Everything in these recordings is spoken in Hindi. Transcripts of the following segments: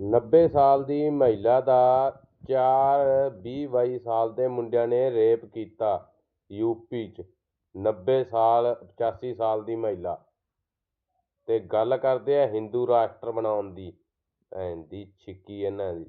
90 ਸਾਲ ਦੀ ਮਹਿਲਾ ਦਾ 4 20-22 ਸਾਲ ਦੇ ਮੁੰਡਿਆਂ ਨੇ ਰੇਪ ਕੀਤਾ ਯੂਪੀ 'ਚ। 90 ਸਾਲ 85 ਸਾਲ ਦੀ ਮਹਿਲਾ ਤੇ ਗੱਲ ਕਰਦੇ ਆ ਹਿੰਦੂ ਰਾਸ਼ਟਰ ਬਣਾਉਣ ਦੀ। ਭੈਣ ਦੀ ਛਿੱਕੀ ਇਹਨਾਂ ਦੀ।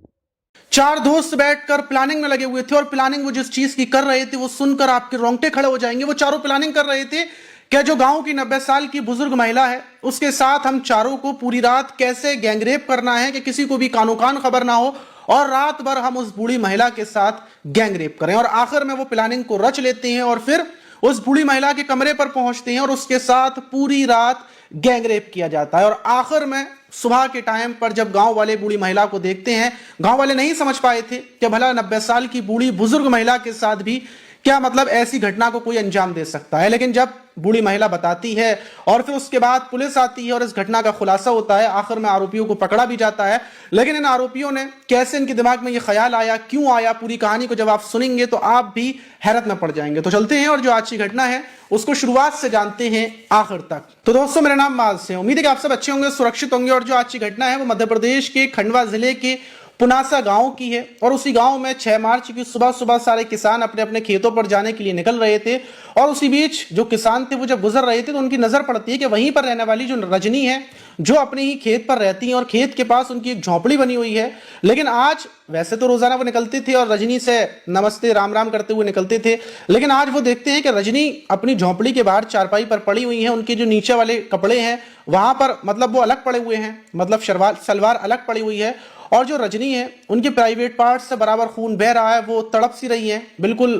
चार दोस्त बैठकर प्लानिंग में लगे हुए थे और प्लानिंग वो जिस चीज की कर रहे थे वो सुनकर आपके रोंगटे खड़े हो जाएंगे। वो चारों प्लानिंग कर रहे थे कि जो गांव की 90 साल की बुजुर्ग महिला है उसके साथ हम चारों को पूरी रात कैसे गैंगरेप करना है कि किसी को भी कानो कान खबर ना हो और रात भर हम उस बूढ़ी महिला के साथ गैंगरेप करें। और आखिर में वो प्लानिंग को रच लेते हैं और फिर उस बूढ़ी महिला के कमरे पर पहुंचते हैं और उसके साथ पूरी रात गैंगरेप किया जाता है। और आखिर में सुबह के टाइम पर जब गांव वाले बूढ़ी महिला को देखते हैं, गांव वाले नहीं समझ पाए थे कि भला 90 साल की बूढ़ी बुजुर्ग महिला के साथ भी क्या मतलब ऐसी घटना को कोई अंजाम दे सकता है। लेकिन जब बूढ़ी महिला बताती है और फिर उसके बाद पुलिस आती है और इस घटना का खुलासा होता है, आखिर में आरोपियों को पकड़ा भी जाता है। लेकिन इन आरोपियों ने कैसे इनके दिमाग में ये ख्याल आया, क्यों आया, पूरी कहानी को जब आप सुनेंगे तो आप भी हैरत में पड़ जाएंगे। तो चलते हैं और जो आज की घटना है उसको शुरुआत से जानते हैं आखिर तक। तो दोस्तों, मेरा नाम माज है, उम्मीद है कि आप सब अच्छे होंगे, सुरक्षित होंगे। और जो आज की घटना है वो मध्य प्रदेश के खंडवा जिले के पुनासा गांव की है। और उसी गांव में 6 मार्च की सुबह सुबह सारे किसान अपने अपने खेतों पर जाने के लिए निकल रहे थे। और उसी बीच जो किसान थे वो जब गुजर रहे थे तो उनकी नजर पड़ती है कि वहीं पर रहने वाली जो रजनी है, जो अपने ही खेत पर रहती है और खेत के पास उनकी एक झोंपड़ी बनी हुई है। लेकिन आज वैसे तो रोजाना वो निकलते थे और रजनी से नमस्ते राम राम करते हुए निकलते थे, लेकिन आज वो देखते हैं कि रजनी अपनी झोंपड़ी के बाहर चारपाई पर पड़ी हुई है। उनके जो नीचे वाले कपड़े हैं वहां पर मतलब वो अलग पड़े हुए हैं, मतलब सलवार अलग पड़ी हुई है। और जो रजनी है उनके प्राइवेट पार्ट से बराबर खून बह रहा है, वो तड़प सी रही है, बिल्कुल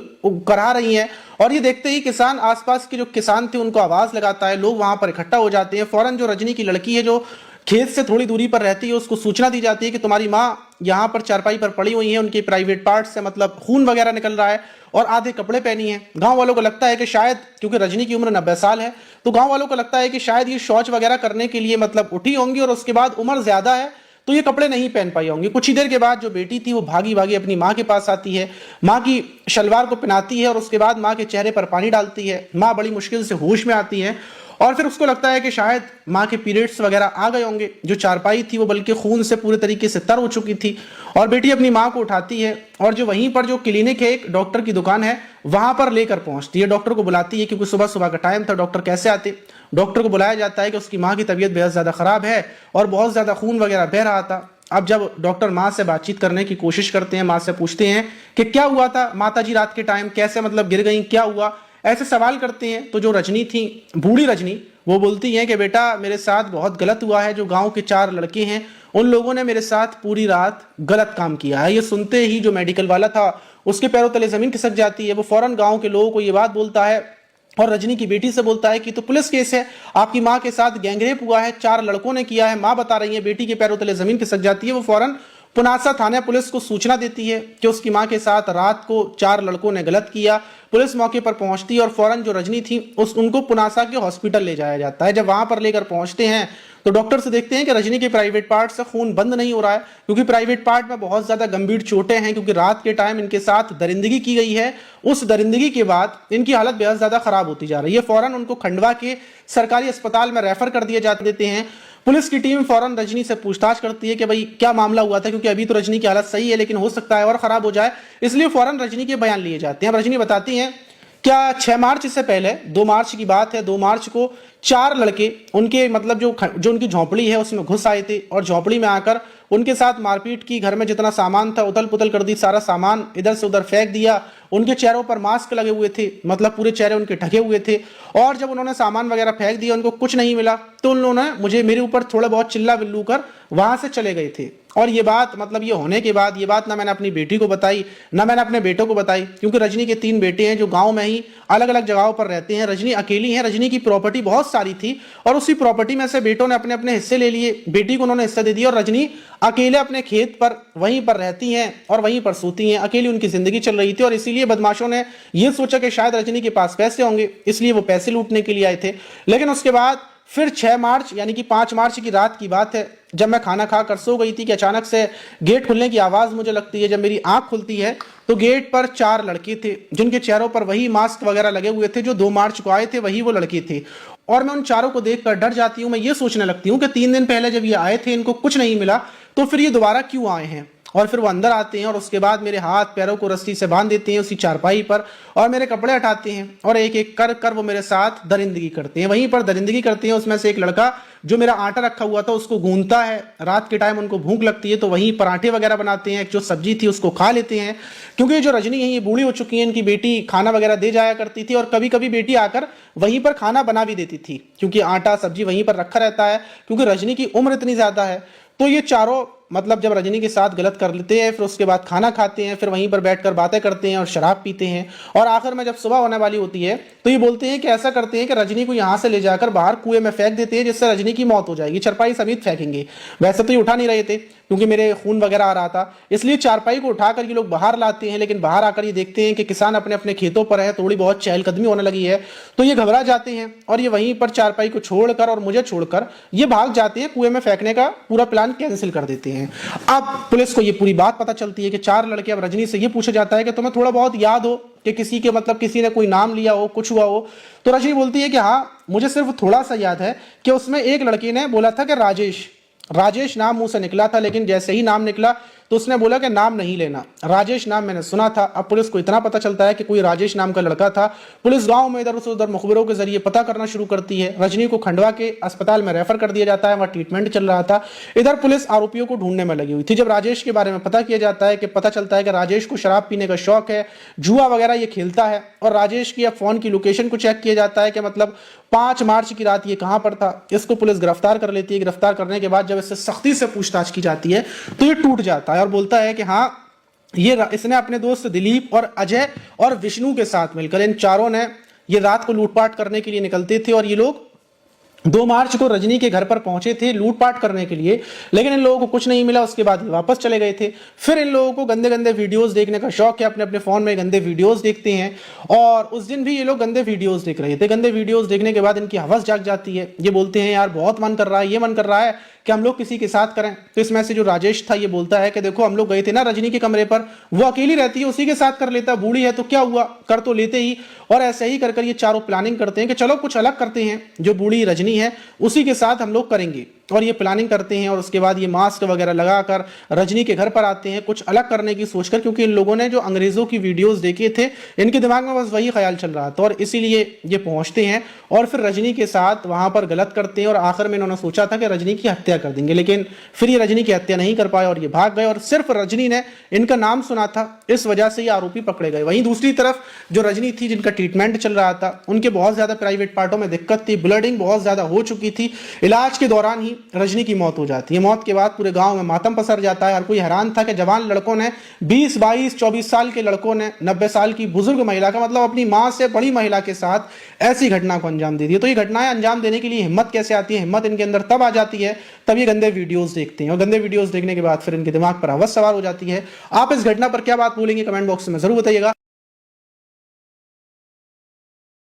करा रही है। और ये देखते ही किसान, आसपास के जो किसान थे उनको आवाज लगाता है, लोग वहां पर इकट्ठा हो जाते हैं। फौरन जो रजनी की लड़की है जो खेत से थोड़ी दूरी पर रहती है उसको सूचना दी जाती है कि तुम्हारी माँ यहाँ पर चारपाई पर पड़ी हुई है, उनके प्राइवेट पार्ट से मतलब खून वगैरह निकल रहा है और आधे कपड़े पहनी है। गांव वालों को लगता है कि शायद, क्योंकि रजनी की उम्र 90 साल है, तो गांव वालों को लगता है कि शायद ये शौच वगैरह करने के लिए मतलब उठी होंगी और उसके बाद उम्र ज्यादा है तो ये कपड़े नहीं पहन पाई होंगी। कुछ ही देर के बाद जो बेटी थी वो भागी भागी अपनी माँ के पास आती है, माँ की शलवार को पहनाती है और उसके बाद माँ के चेहरे पर पानी डालती है। माँ बड़ी मुश्किल से होश में आती है और फिर उसको लगता है कि शायद माँ के पीरियड्स वगैरह आ गए होंगे। जो चारपाई थी वो बल्कि खून से पूरे तरीके से तर हो चुकी थी और बेटी अपनी माँ को उठाती है और जो वहीं पर जो क्लिनिक है, एक डॉक्टर की दुकान है, वहां पर लेकर पहुंचती है। डॉक्टर को बुलाती है क्योंकि सुबह सुबह का टाइम था, डॉक्टर कैसे आते। डॉक्टर को बुलाया जाता है कि उसकी माँ की तबीयत बेहद ज्यादा खराब है और बहुत ज्यादा खून वगैरह बह रहा था। अब जब डॉक्टर माँ से बातचीत करने की कोशिश करते हैं, माँ से पूछते हैं कि क्या हुआ था माता जी रात के टाइम, कैसे मतलब गिर गई, क्या हुआ, ऐसे सवाल करते हैं। तो जो रजनी थी, बूढ़ी रजनी, वो बोलती हैं कि बेटा मेरे साथ बहुत गलत हुआ है। जो गांव के 4 लड़के हैं उन लोगों ने मेरे साथ पूरी रात गलत काम किया है। ये सुनते ही जो मेडिकल वाला था उसके पैरों तले जमीन खिसक जाती है। वो फौरन गांव के लोगों को ये बात बोलता है और रजनी की बेटी से बोलता है कि तो पुलिस केस है, आपकी माँ के साथ गैंगरेप हुआ है, 4 लड़कों ने किया है। माँ बता रही है, बेटी के पैरों तले जमीन खिसक जाती है। वो फौरन पुनासा थाना पुलिस को सूचना देती है कि उसकी माँ के साथ रात को 4 लड़कों ने गलत किया। पुलिस मौके पर पहुंचती है और फौरन जो रजनी थी उनको पुनासा के हॉस्पिटल ले जाया जाता है। जब वहां पर लेकर पहुंचते हैं तो डॉक्टर से देखते हैं कि रजनी के प्राइवेट पार्ट से खून बंद नहीं हो रहा है, क्योंकि प्राइवेट पार्ट में बहुत ज्यादा गंभीर चोटें हैं, क्योंकि रात के टाइम इनके साथ दरिंदगी की गई है। उस दरिंदगी के बाद इनकी हालत बेहद ज्यादा खराब होती जा रही है। फौरन उनको खंडवा के सरकारी अस्पताल में रेफर कर दिए जाते देते हैं। पुलिस की टीम फौरन रजनी से पूछताछ करती है कि भाई क्या मामला हुआ था, क्योंकि अभी तो रजनी की हालत सही है लेकिन हो सकता है और खराब हो जाए, इसलिए फौरन रजनी के बयान लिए जाते हैं। रजनी बताती हैं क्या 6 मार्च से पहले 2 मार्च की बात है, 2 मार्च को 4 लड़के उनके मतलब जो उनकी झोंपड़ी है उसमें घुस आए थे और झोंपड़ी में आकर उनके साथ मारपीट की, घर में जितना सामान था उथल पुथल कर दी, सारा सामान इधर से उधर फेंक दिया। उनके चेहरों पर मास्क लगे हुए थे, मतलब पूरे चेहरे उनके ढके हुए थे। और जब उन्होंने सामान वगैरह फेंक दिया, उनको कुछ नहीं मिला, तो उन्होंने मेरे ऊपर थोड़ा बहुत चिल्ला बिल्लू कर वहां से चले गए थे। और ये बात मतलब ये होने के बाद ये बात ना मैंने अपनी बेटी को बताई ना मैंने अपने बेटों को बताई, क्योंकि रजनी के 3 बेटे हैं जो गांव में ही अलग अलग जगहों पर रहते हैं। रजनी अकेली है, रजनी की प्रॉपर्टी बहुत सारी थी और उसी प्रॉपर्टी में से बेटों ने अपने अपने हिस्से ले लिए, बेटी को उन्होंने हिस्सा दे दिया और रजनी अकेले अपने खेत पर वहीं पर रहती हैं और वहीं पर सोती हैं। अकेली उनकी जिंदगी चल रही थी और इसीलिए बदमाशों ने यह सोचा कि शायद रजनी के पास पैसे होंगे, इसलिए वो पैसे लूटने के लिए आए थे। लेकिन उसके बाद फिर 6 मार्च यानी कि 5 मार्च की रात की बात है, जब मैं खाना खाकर सो गई थी कि अचानक से गेट खुलने की आवाज मुझे लगती है। जब मेरी आंख खुलती है तो गेट पर 4 लड़के थे जिनके चेहरों पर वही मास्क वगैरह लगे हुए थे, जो 2 मार्च को आए थे वही वो लड़के थे। और मैं उन चारों को देखकर डर जाती हूँ। मैं ये सोचने लगती हूँ कि 3 दिन पहले जब ये आए थे इनको कुछ नहीं मिला, तो फिर ये दोबारा क्यों आए हैं। और फिर वो अंदर आते हैं और उसके बाद मेरे हाथ पैरों को रस्सी से बांध देते हैं उसी चारपाई पर, और मेरे कपड़े हटाते हैं और एक एक कर कर वो मेरे साथ दरिंदगी करते हैं। वहीं पर दरिंदगी करते हैं, उसमें से एक लड़का जो मेरा आटा रखा हुआ था उसको गूंथता है। रात के टाइम उनको भूख लगती है तो वहीं पराठे वगैरह बनाते हैं, जो सब्जी थी उसको खा लेते हैं, क्योंकि जो रजनी है ये बूढ़ी हो चुकी है, इनकी बेटी खाना वगैरह दे जाया करती थी, और कभी कभी बेटी आकर वहीं पर खाना बना भी देती थी, क्योंकि आटा सब्जी वहीं पर रखा रहता है, क्योंकि रजनी की उम्र इतनी ज्यादा है। तो ये चारों मतलब जब रजनी के साथ गलत कर लेते हैं, फिर उसके बाद खाना खाते हैं, फिर वहीं पर बैठकर बातें करते हैं और शराब पीते हैं, और आखिर में जब सुबह होने वाली होती है तो ये बोलते हैं कि ऐसा करते हैं कि रजनी को यहाँ से ले जाकर बाहर कुएं में फेंक देते हैं, जिससे रजनी की मौत हो जाएगी, चारपाई समेत फेंकेंगे। वैसे तो ये उठा नहीं रहे थे क्योंकि मेरे खून वगैरह आ रहा था, इसलिए चारपाई को उठाकर ये लोग बाहर लाते हैं। लेकिन बाहर आकर ये देखते हैं कि किसान अपने अपने खेतों पर है, थोड़ी बहुत चहलकदमी होने लगी है, तो ये घबरा जाते हैं और ये वहीं पर चारपाई को छोड़कर और मुझे छोड़कर ये भाग जाते हैं, कुएं में फेंकने का पूरा प्लान कैंसिल कर देते हैं। अब पुलिस को ये पूरी बात पता चलती है कि चार लड़के, अब रजनी से ये पूछा जाता है कि तुम्हें थोड़ा बहुत याद हो कि किसी के मतलब किसी ने कोई नाम लिया हो, कुछ हुआ हो। तो रजनी बोलती है कि हाँ मुझे सिर्फ थोड़ा सा याद है कि उसमें एक लड़के ने बोला था कि राजेश नाम मुंह से निकला था, लेकिन जैसे ही नाम निकला तो उसने बोला कि नाम नहीं लेना, राजेश नाम मैंने सुना था। अब पुलिस को इतना पता चलता है कि कोई राजेश नाम का लड़का था। पुलिस गांव में इधर से उधर मुखबिरों के जरिए पता करना शुरू करती है। रजनी को खंडवा के अस्पताल में रेफर कर दिया जाता है, वहां ट्रीटमेंट चल रहा था। इधर पुलिस आरोपियों को ढूंढने में लगी हुई थी। जब राजेश के बारे में पता किया जाता है कि पता चलता है कि राजेश को शराब पीने का शौक है, जुआ वगैरह ये खेलता है, और राजेश की फोन की लोकेशन को चेक किया जाता है कि मतलब 5 मार्च की रात ये कहां पर था। इसको पुलिस गिरफ्तार कर लेती है। गिरफ्तार करने के बाद जब इससे सख्ती से पूछताछ की जाती है तो ये टूट जाता है और बोलता है कि हाँ इसने अपने दोस्त दिलीप और अजय और विष्णु के साथ मिलकर, इन चारों ने ये रात को लूटपाट करने के लिए निकलते थे, और ये लोग 2 मार्च को रजनी के घर पर पहुंचे थे लूटपाट करने के लिए, लेकिन इन लोगों को कुछ नहीं मिला। उसके बाद वापस चले गए थे। फिर इन लोगों को गंदे गंदे वीडियोस देखने का शौक है, अपने अपने फोन में गंदे वीडियोस देखते हैं, और उस दिन भी ये लोग गंदे वीडियोस देख रहे थे। गंदे वीडियोस देखने के बाद इनकी हवस जाग जाती है। ये बोलते हैं यार बहुत मन कर रहा है, ये मन कर रहा है कि हम लोग किसी के साथ करें। तो इसमें से जो राजेश था ये बोलता है कि देखो हम लोग गए थे ना रजनी के कमरे पर, वो अकेली रहती है, उसी के साथ कर लेता, बूढ़ी है तो क्या हुआ, कर तो लेते ही। और ऐसे ही कर ये चारों प्लानिंग करते हैं कि चलो कुछ अलग करते हैं, जो बूढ़ी रजनी है उसी के साथ हम लोग करेंगे, और ये प्लानिंग करते हैं। और उसके बाद ये मास्क वगैरह लगाकर रजनी के घर पर आते हैं कुछ अलग करने की सोचकर, क्योंकि इन लोगों ने जो अंग्रेजों की वीडियोस देखे थे इनके दिमाग में बस वही ख्याल चल रहा था, और इसीलिए ये पहुंचते हैं और फिर रजनी के साथ वहां पर गलत करते हैं। और आखिर में इन्होंने सोचा था कि रजनी की हत्या कर देंगे, लेकिन फिर ये रजनी की हत्या नहीं कर पाए और ये भाग गए, और सिर्फ रजनी ने इनका नाम सुना था, इस वजह से ये आरोपी पकड़े गए। वहीं दूसरी तरफ जो रजनी थी जिनका ट्रीटमेंट चल रहा था, उनके बहुत ज्यादा प्राइवेट पार्टों में दिक्कत थी, ब्लडिंग बहुत ज्यादा हो चुकी थी। इलाज के दौरान ही रजनी की मौत हो जाती है। मौत के बाद पूरे गांव में मातम पसर जाता है। हर कोई हैरान था कि जवान लड़कों ने 20, 22, 24 साल के लड़कों ने 90 साल की बुजुर्ग महिला का मतलब अपनी मां से बड़ी महिला के साथ ऐसी घटना को अंजाम दे दिया। तो ये घटनाएं अंजाम देने के लिए हिम्मत कैसे आती है? हिम्मत इनके अंदर तब आ जाती है तब ये गंदे वीडियोस देखते हैं, और गंदे वीडियोस देखने के बाद फिर इनके दिमाग पर हवस सवार हो जाती है। आप इस घटना पर क्या बात बोलेंगे कमेंट बॉक्स में जरूर बताइएगा।